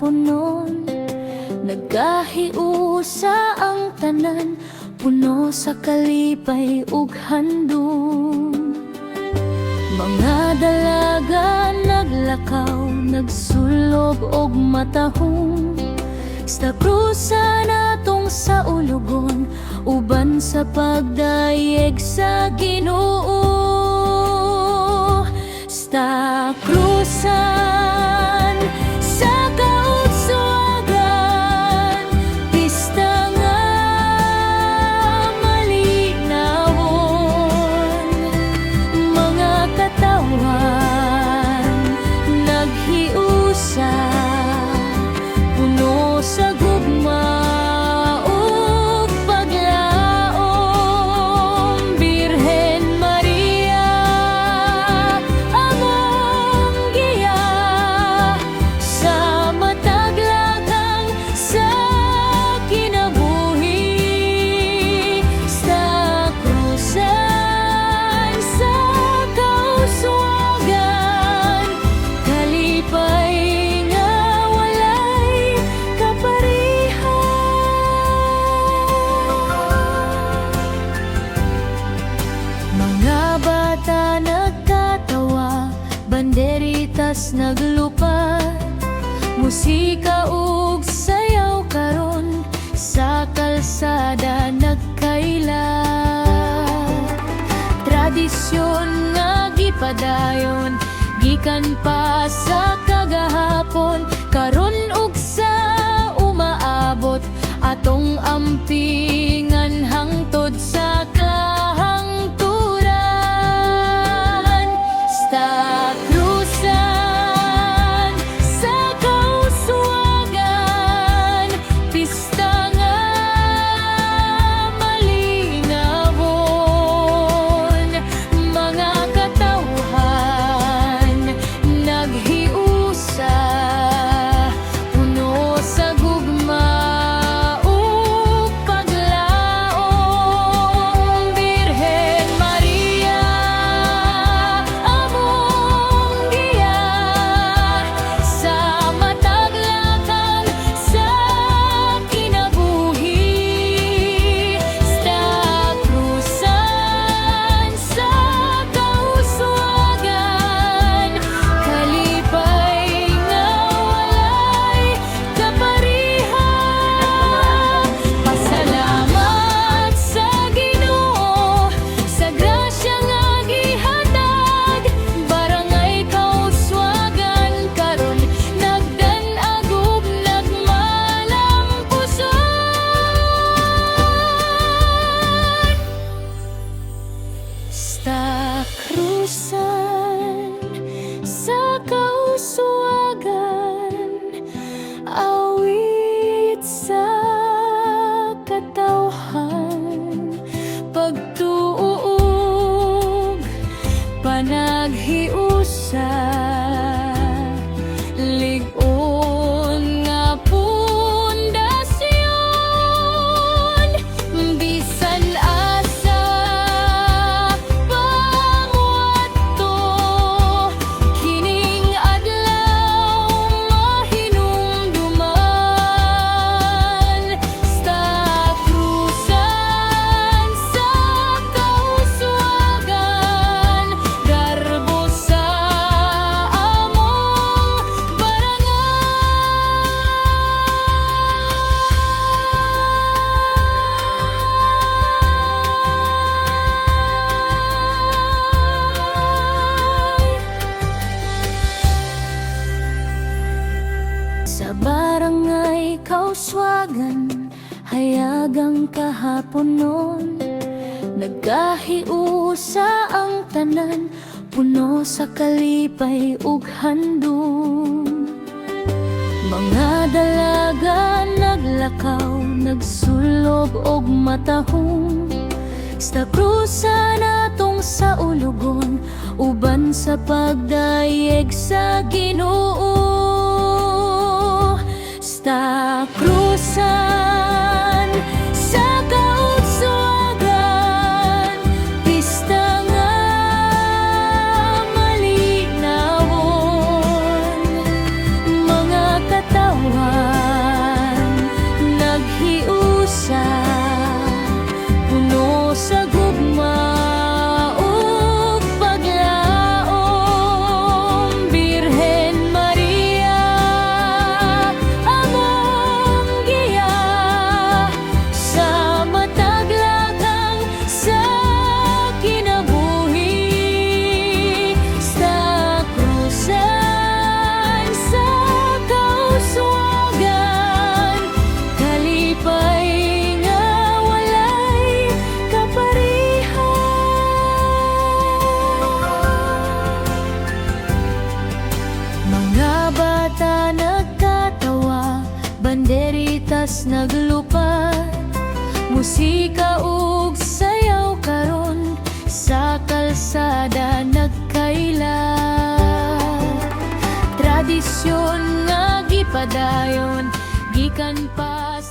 kahapon nun. Nagkahiusa ang tanan, puno sa kalipay ug handom. Mga dalaga naglakaw, nagsulog og matahong. Sa krusa natong sa ulugon, uban sa pagdayeg sa Ginoo. Sa krusan, sa kaugsuagan, pista nga malinawon. Mga katawan naghiusa, puno sa gugma ug paglaom. Birhen Maria, among giya sa matag lakang sa kinabuhi. Sa krusan, sa kauswagan, kalipay nga walay kaparihan. Mga bata nagkatawa, banderitas naglupad, musika ug sayaw karon sa kalsada nagkaila. Tradisyon nga gipadayon, gikan pa sa kagahapon, karon ug sa umaabot, atong ampingan hangtod sa kahangturan. Sa krusan, sa kauswagan, pista nga malinawon. Mga katawhan naghiusa, puno sa gugma ug paglaom. Birhen Maria, among giya sa matag lakang sa kinabuhi. Sa krusan, sa kauswagan, kalipay nga walay kaparihan. Pasalamat sa Ginoo sa grasya nga gihatag, barangay kauswagan karon nagdanag ug nagmalampuson. Sa krusan, sa kauswagan, awit sa katawhan, pagtuog, panaghiusa, lig-on nga pundasyon. Bisan asa pangwato, kining adlaw mahinumduman. Sa krusan, sa kauswagan, garbo sa among barangay. Sa barangay kauswagan, hayagang kahapon nun. Nagkahiusa ang tanan, puno sa kalipay ug handom. Mga dalaga naglakaw, nagsulog og matahong. Sa krusa natong sa ulugon, uban sa pagdayeg sa Ginoo. Sa krusan, sa kaugsuagan, pista nga malinawon. Mga katawa banderitas naglupad, musika ug sayaw karon sa kalsada nagkaila. Tradisyon nga gipadayon gikan pa